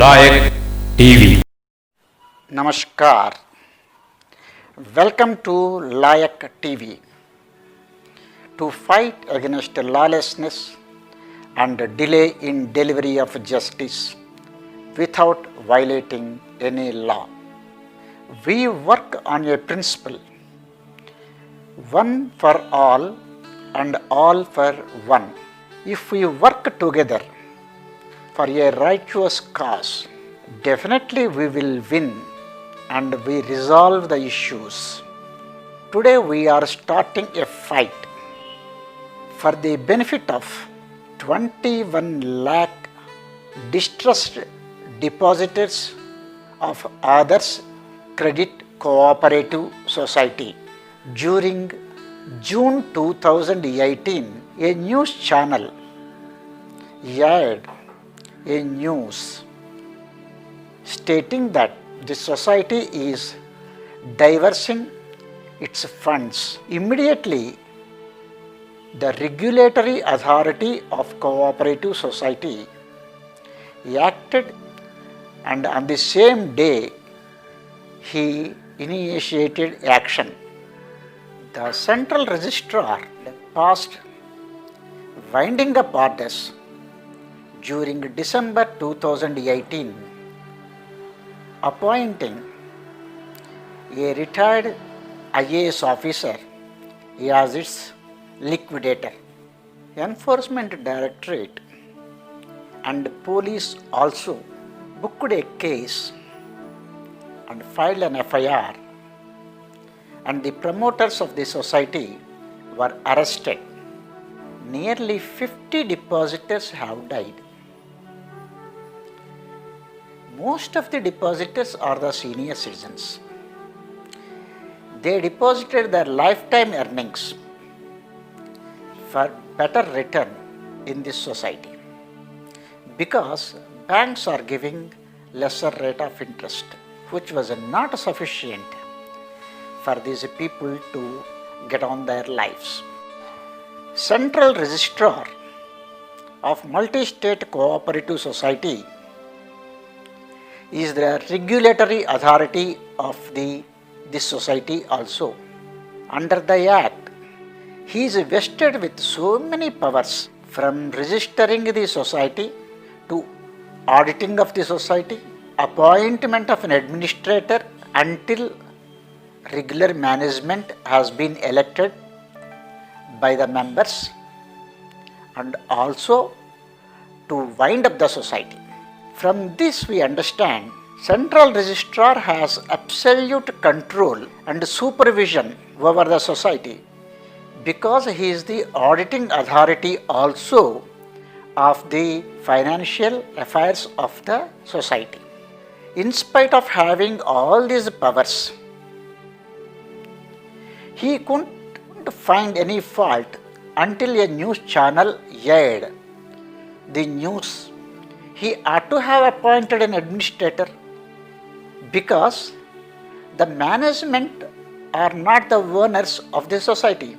Like TV. Namaskar. Welcome to Layak TV. To fight against lawlessness and delay in delivery of justice without violating any law. We work on a principle, one for all and all for one. If we work together for a righteous cause, definitely we will win and we resolve the issues. Today we are starting a fight for the benefit of 21 lakh distressed depositors of Adarsh Credit Cooperative Society. During June 2018, a news channel aired a news stating that the society is diverting its funds. Immediately, the regulatory authority of cooperative society acted, and on the same day he initiated action. The central registrar passed winding up orders during December 2018, appointing a retired IAS officer as its liquidator. Enforcement Directorate and police also booked a case and filed an FIR, and the promoters of the society were arrested. Nearly 50 depositors have died. Most of the depositors are the senior citizens. They deposited their lifetime earnings for better return in this society, because banks are giving lesser rate of interest, which was not sufficient for these people to get on their lives. Central Registrar of Multi-State Cooperative Society is the regulatory authority of this society also. Under the Act, he is vested with so many powers, from registering the society to auditing of the society, appointment of an administrator until regular management has been elected by the members, and also to wind up the society. From this we understand Central Registrar has absolute control and supervision over the society, because he is the auditing authority also of the financial affairs of the society. In spite of having all these powers, he couldn't find any fault until a news channel aired the news. He ought to have appointed an administrator, because the management are not the owners of the society.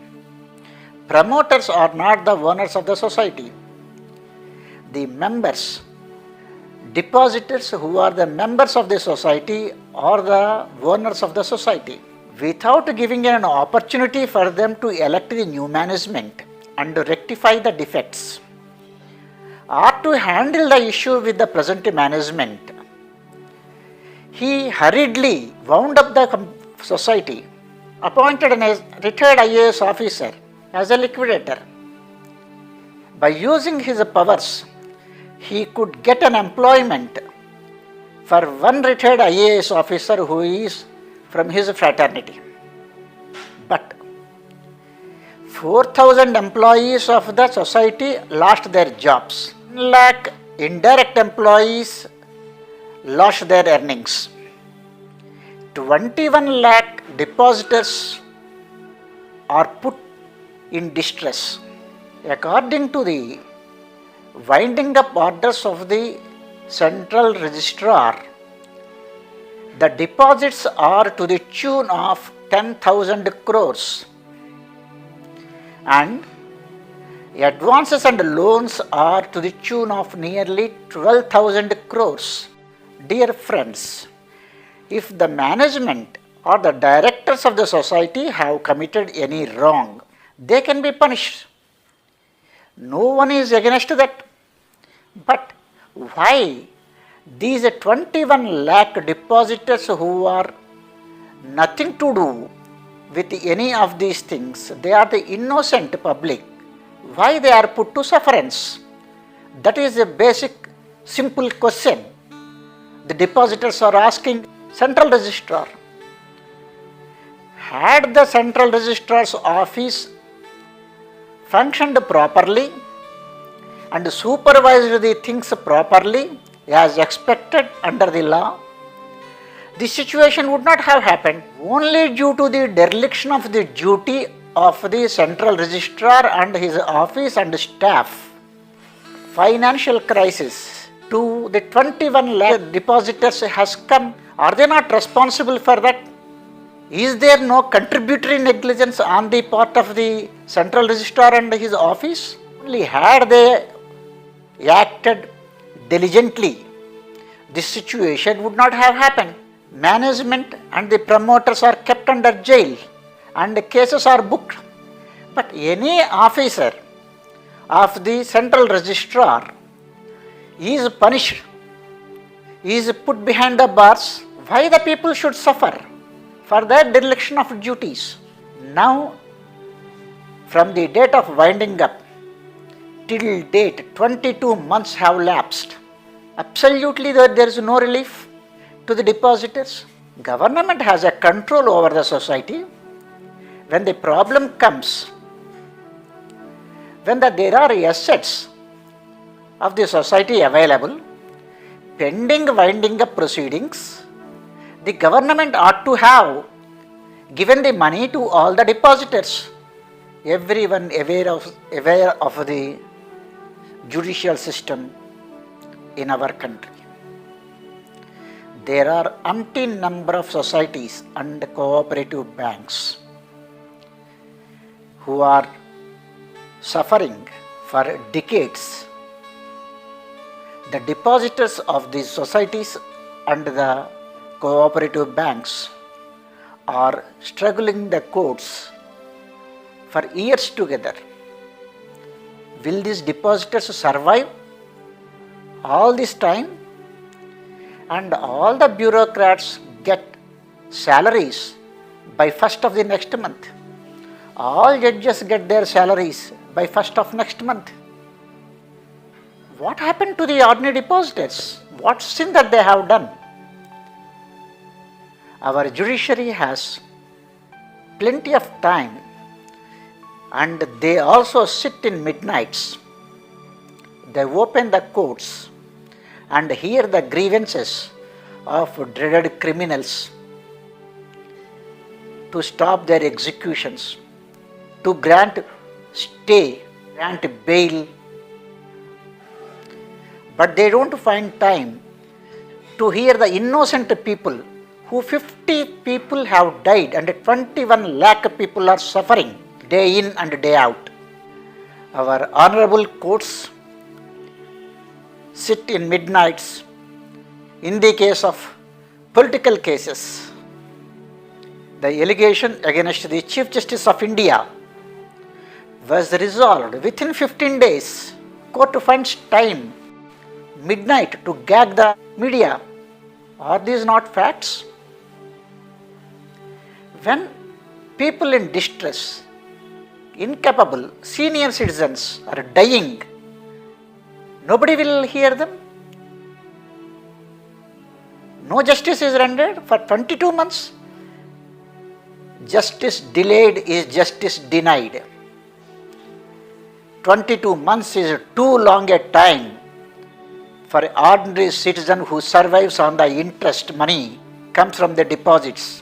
Promoters are not the owners of the society. The members, depositors who are the members of the society are the owners of the society. Without giving an opportunity for them to elect the new management and rectify the defects, or to handle the issue with the present management, he hurriedly wound up the society, appointed a retired IAS officer as a liquidator. By using his powers, he could get an employment for one retired IAS officer who is from his fraternity. But 4,000 employees of the society lost their jobs. 1 lakh indirect employees lost their earnings. 21 lakh depositors are put in distress. According to the winding up orders of the Central Registrar, the deposits are to the tune of 10,000 crores, and advances and loans are to the tune of nearly 12,000 crores. Dear friends, if the management or the directors of the society have committed any wrong, they can be punished. No one is against that. But why these 21 lakh depositors who are nothing to do with any of these things, they are the innocent public, why they are put to sufferance? That is a basic simple question the depositors are asking central registrar. Had the central registrar's office functioned properly and supervised the things properly as expected under the law, the situation would not have happened. Only due to the dereliction of the duty of the central registrar and his office and staff, financial crisis to the 21 lakh depositors has come. Are they not responsible for that? Is there no contributory negligence on the part of the central registrar and his office? Only had they acted diligently, this situation would not have happened. Management and the promoters are kept under jail and the cases are booked. But any officer of the central registrar is punished, is put behind the bars. Why the people should suffer for their dereliction of duties? Now, from the date of winding up till date, 22 months have lapsed. Absolutely there is no relief to the depositors. Government has a control over the society. When the problem comes, when there are assets of the society available, pending winding up proceedings, the government ought to have given the money to all the depositors. Everyone aware of the judicial system in our country. There are umpteen number of societies and cooperative banks who are suffering for decades. The depositors of these societies and the cooperative banks are struggling the courts for years together. Will these depositors survive all this time? And all the bureaucrats get salaries by 1st of the next month. All judges get their salaries by 1st of next month. What happened to the ordinary depositors? What sin that they have done? Our judiciary has plenty of time and they also sit in midnights. They open the courts and hear the grievances of dreaded criminals to stop their executions, to grant stay, grant bail. But they don't find time to hear the innocent people who 50 people have died and 21 lakh people are suffering day in and day out. Our honorable courts sit in midnights in the case of political cases. The allegation against the Chief Justice of India was resolved within 15 days. Court finds time, midnight, to gag the media. Are these not facts? When people in distress, incapable, senior citizens are dying, nobody will hear them. No justice is rendered for 22 months. Justice delayed is justice denied. 22 months is too long a time for an ordinary citizen who survives on the interest money comes from the deposits.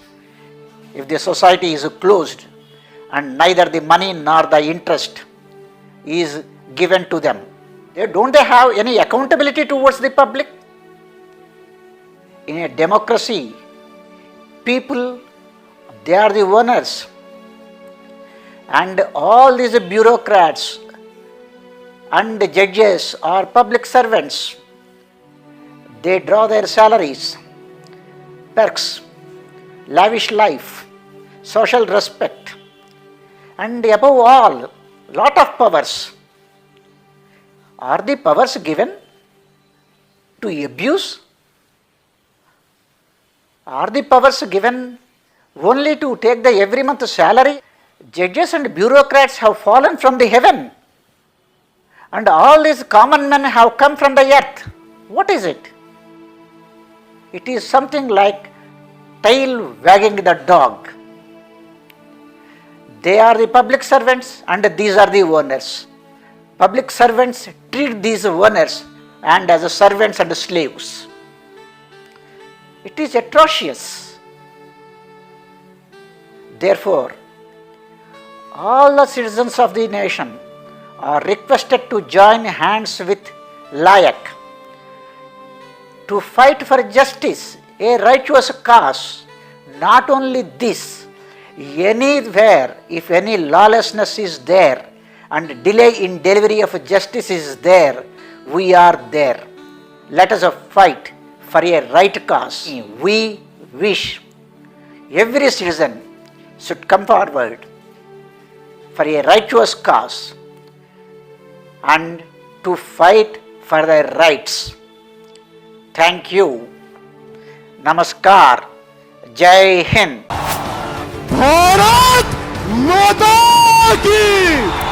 If the society is closed and neither the money nor the interest is given to them, don't they have any accountability towards the public? In a democracy, people, they are the owners, and all these bureaucrats and judges are public servants. They draw their salaries, perks, lavish life, social respect, and above all, lot of powers. Are the powers given to abuse? Are the powers given only to take the every month salary? Judges and bureaucrats have fallen from the heaven, and all these common men have come from the earth. What is it? It is something like tail wagging the dog. They are the public servants and these are the owners. Public servants treat these owners and as servants and slaves. It is atrocious. Therefore, all the citizens of the nation are requested to join hands with Layak to fight for justice, a righteous cause. Not only this, anywhere if any lawlessness is there and delay in delivery of justice is there, we are there. Let us fight for a right cause. We wish every citizen should come forward for a righteous cause and to fight for their rights. Thank you. Namaskar. Jai Hind. Bharat माता की